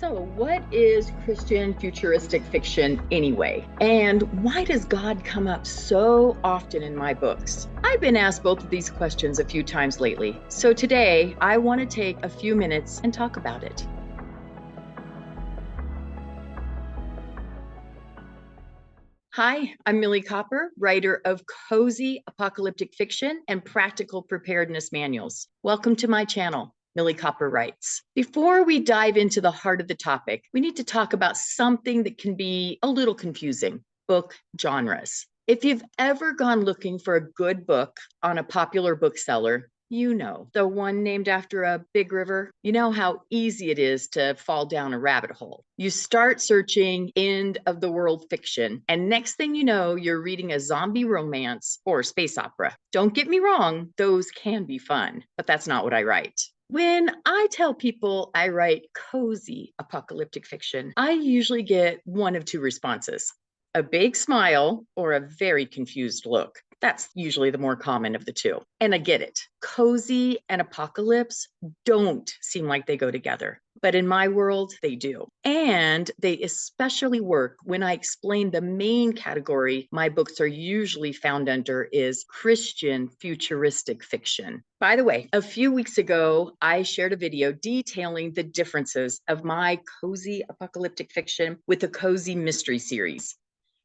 So, what is Christian futuristic fiction anyway? And why does God come up so often in my books? I've been asked both of these questions a few times lately. So, today I want to take a few minutes and talk about it. Hi, I'm Millie Copper, writer of cozy apocalyptic fiction and practical preparedness manuals. Welcome to my channel. Millie Copper writes. Before we dive into the heart of the topic, we need to talk about something that can be a little confusing: book genres. If you've ever gone looking for a good book on a popular bookseller, you know, the one named after a big river, you know how easy it is to fall down a rabbit hole. You start searching end of the world fiction, and next thing you know, you're reading a zombie romance or space opera. Don't get me wrong, those can be fun, but that's not what I write. When I tell people I write cozy apocalyptic fiction, I usually get one of two responses: a big smile or a very confused look. That's usually the more common of the two. And I get it. Cozy and apocalypse don't seem like they go together. But in my world, they do. And they especially work when I explain the main category my books are usually found under is Christian futuristic fiction. By the way, a few weeks ago, I shared a video detailing the differences of my cozy apocalyptic fiction with the cozy mystery series.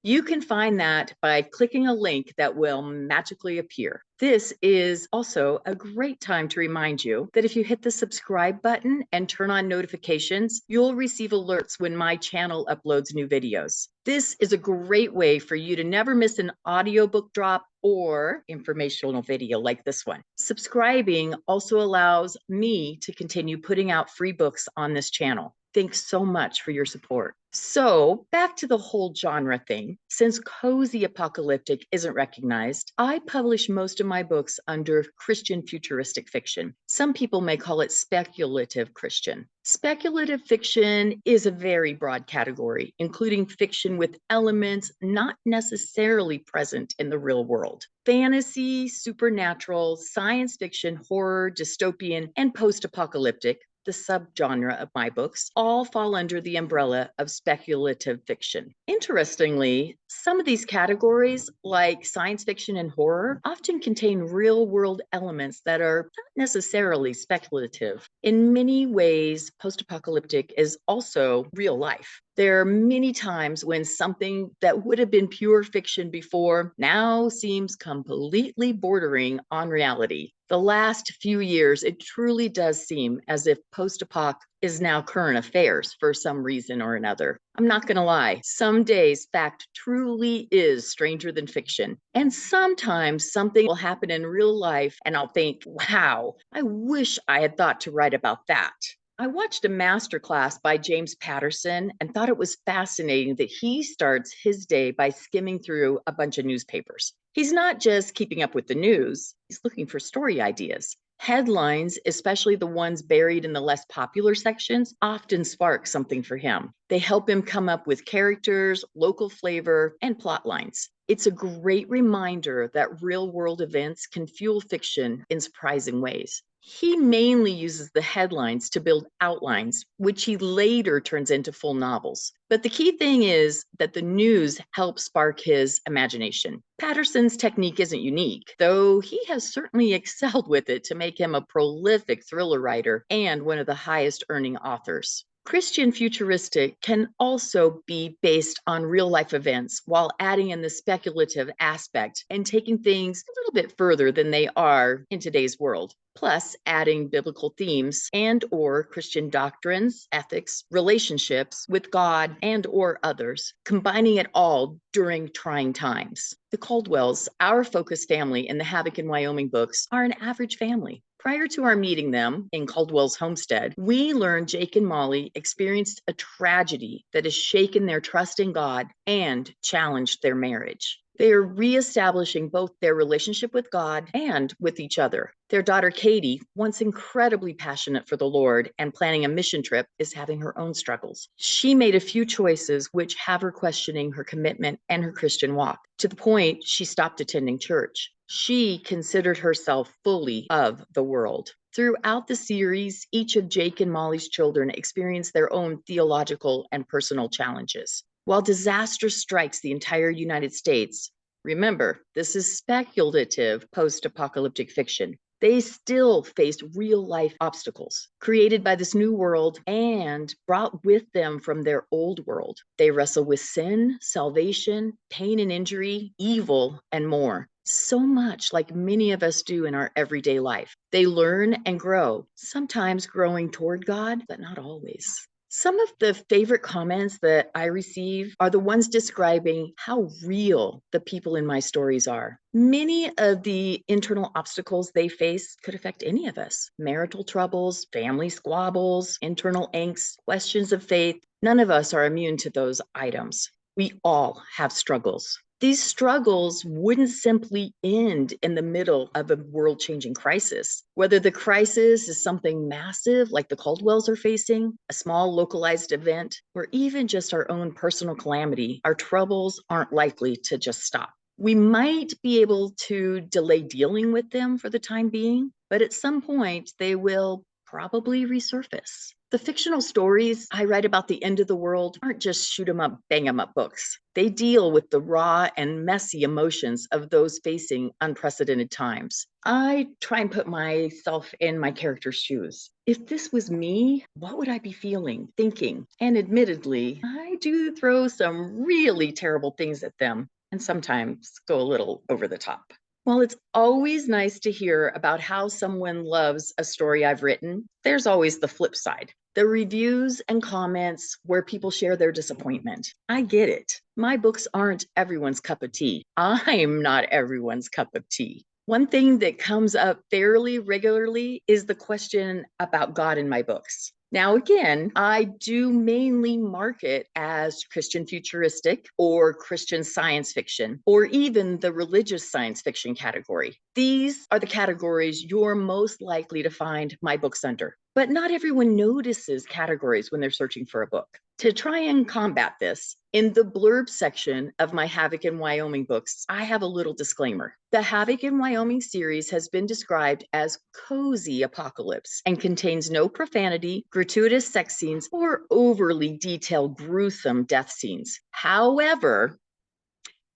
You can find that by clicking a link that will magically appear. This is also a great time to remind you that if you hit the subscribe button and turn on notifications, you'll receive alerts when my channel uploads new videos. This is a great way for you to never miss an audiobook drop or informational video like this one. Subscribing also allows me to continue putting out free books on this channel. Thanks so much for your support. So back to the whole genre thing. Since cozy apocalyptic isn't recognized, I publish most of my books under Christian futuristic fiction. Some people may call it speculative Christian. Speculative fiction is a very broad category, including fiction with elements not necessarily present in the real world. Fantasy, supernatural, science fiction, horror, dystopian, and post-apocalyptic, the subgenre of my books, all fall under the umbrella of speculative fiction. Interestingly, some of these categories, like science fiction and horror, often contain real-world elements that are not necessarily speculative. In many ways, post-apocalyptic is also real life. There are many times when something that would have been pure fiction before now seems completely bordering on reality. The last few years, it truly does seem as if post-apoc is now current affairs for some reason or another. I'm not going to lie. Some days, fact truly is stranger than fiction. And sometimes something will happen in real life and I'll think, wow, I wish I had thought to write about that. I watched a masterclass by James Patterson and thought it was fascinating that he starts his day by skimming through a bunch of newspapers. He's not just keeping up with the news, he's looking for story ideas. Headlines, especially the ones buried in the less popular sections, often spark something for him. They help him come up with characters, local flavor, and plot lines. It's a great reminder that real-world events can fuel fiction in surprising ways. He mainly uses the headlines to build outlines, which he later turns into full novels. But the key thing is that the news helps spark his imagination. Patterson's technique isn't unique, though he has certainly excelled with it to make him a prolific thriller writer and one of the highest earning authors. Christian futuristic can also be based on real life events while adding in the speculative aspect and taking things a little bit further than they are in today's world. Plus adding biblical themes and or Christian doctrines, ethics, relationships with God and or others, combining it all during trying times. The Caldwells, our focus family in the Havoc in Wyoming books, are an average family. Prior to our meeting them in Caldwell's homestead, we learned Jake and Molly experienced a tragedy that has shaken their trust in God and challenged their marriage. They are reestablishing both their relationship with God and with each other. Their daughter, Katie, once incredibly passionate for the Lord and planning a mission trip, is having her own struggles. She made a few choices which have her questioning her commitment and her Christian walk, to the point she stopped attending church. She considered herself fully of the world. Throughout the series, each of Jake and Molly's children experience their own theological and personal challenges. While disaster strikes the entire United States, remember, this is speculative post-apocalyptic fiction. They still faced real-life obstacles created by this new world and brought with them from their old world. They wrestle with sin, salvation, pain and injury, evil, and more. So much like many of us do in our everyday life. They learn and grow, sometimes growing toward God, but not always. Some of the favorite comments that I receive are the ones describing how real the people in my stories are. Many of the internal obstacles they face could affect any of us. Marital troubles, family squabbles, internal angst, questions of faith. None of us are immune to those items. We all have struggles. These struggles wouldn't simply end in the middle of a world-changing crisis. Whether the crisis is something massive like the Caldwells are facing, a small localized event, or even just our own personal calamity, our troubles aren't likely to just stop. We might be able to delay dealing with them for the time being, but at some point they will probably resurface. The fictional stories I write about the end of the world aren't just shoot 'em up, bang 'em up books. They deal with the raw and messy emotions of those facing unprecedented times. I try and put myself in my character's shoes. If this was me, what would I be feeling, thinking? And admittedly, I do throw some really terrible things at them and sometimes go a little over the top. While it's always nice to hear about how someone loves a story I've written, there's always the flip side. The reviews and comments where people share their disappointment. I get it. My books aren't everyone's cup of tea. I'm not everyone's cup of tea. One thing that comes up fairly regularly is the question about God in my books. Now, again, I do mainly market as Christian futuristic or Christian science fiction, or even the religious science fiction category. These are the categories you're most likely to find my books under. But not everyone notices categories when they're searching for a book. To try and combat this, in the blurb section of my Havoc in Wyoming books, I have a little disclaimer. The Havoc in Wyoming series has been described as cozy apocalypse and contains no profanity, gratuitous sex scenes, or overly detailed, gruesome death scenes. However,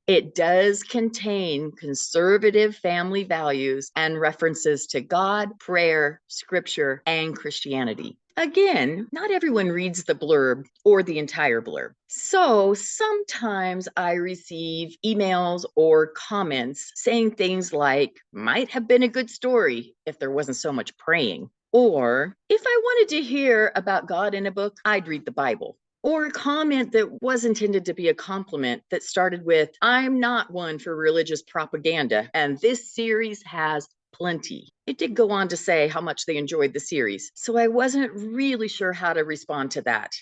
it does contain conservative family values and references to God, prayer, scripture, and Christianity. Again, not everyone reads the blurb or the entire blurb. So sometimes I receive emails or comments saying things like, might have been a good story if there wasn't so much praying. Or, if I wanted to hear about God in a book, I'd read the Bible. Or a comment that was intended to be a compliment that started with, I'm not one for religious propaganda, and this series has plenty. It did go on to say how much they enjoyed the series, so I wasn't really sure how to respond to that.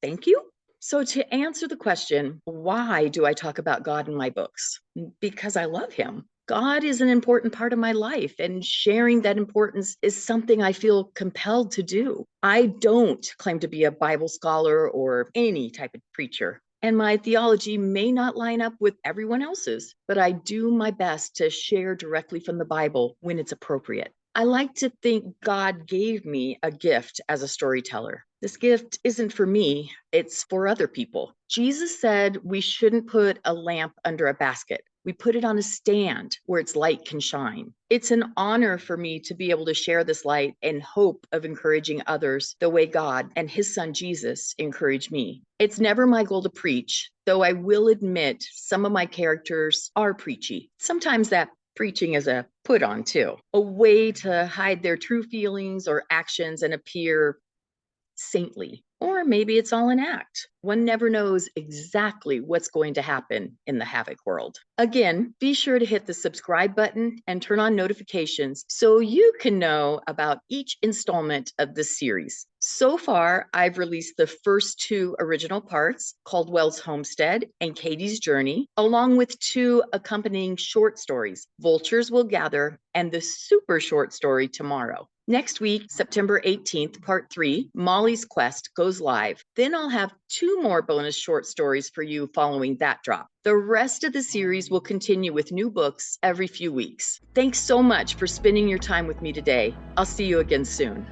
Thank you. So to answer the question, why do I talk about God in my books? Because I love him. God is an important part of my life, and sharing that importance is something I feel compelled to do. I don't claim to be a Bible scholar or any type of preacher, and my theology may not line up with everyone else's, but I do my best to share directly from the Bible when it's appropriate. I like to think God gave me a gift as a storyteller. This gift isn't for me, it's for other people. Jesus said we shouldn't put a lamp under a basket. We put it on a stand where its light can shine. It's an honor for me to be able to share this light in hope of encouraging others the way God and his son Jesus encouraged me. It's never my goal to preach, though I will admit some of my characters are preachy. Sometimes that preaching is a put on too, a way to hide their true feelings or actions and appear saintly. Or maybe it's all an act. One never knows exactly what's going to happen in the Havoc world. Again, be sure to hit the subscribe button and turn on notifications so you can know about each installment of this series. So far, I've released the first 2 original parts, Caldwell's Homestead and Katie's Journey, along with 2 accompanying short stories, Vultures Will Gather and the super short story Tomorrow. Next week, September 18th, part 3, Molly's Quest, goes live. Then I'll have 2 more bonus short stories for you following that drop. The rest of the series will continue with new books every few weeks. Thanks so much for spending your time with me today. I'll see you again soon.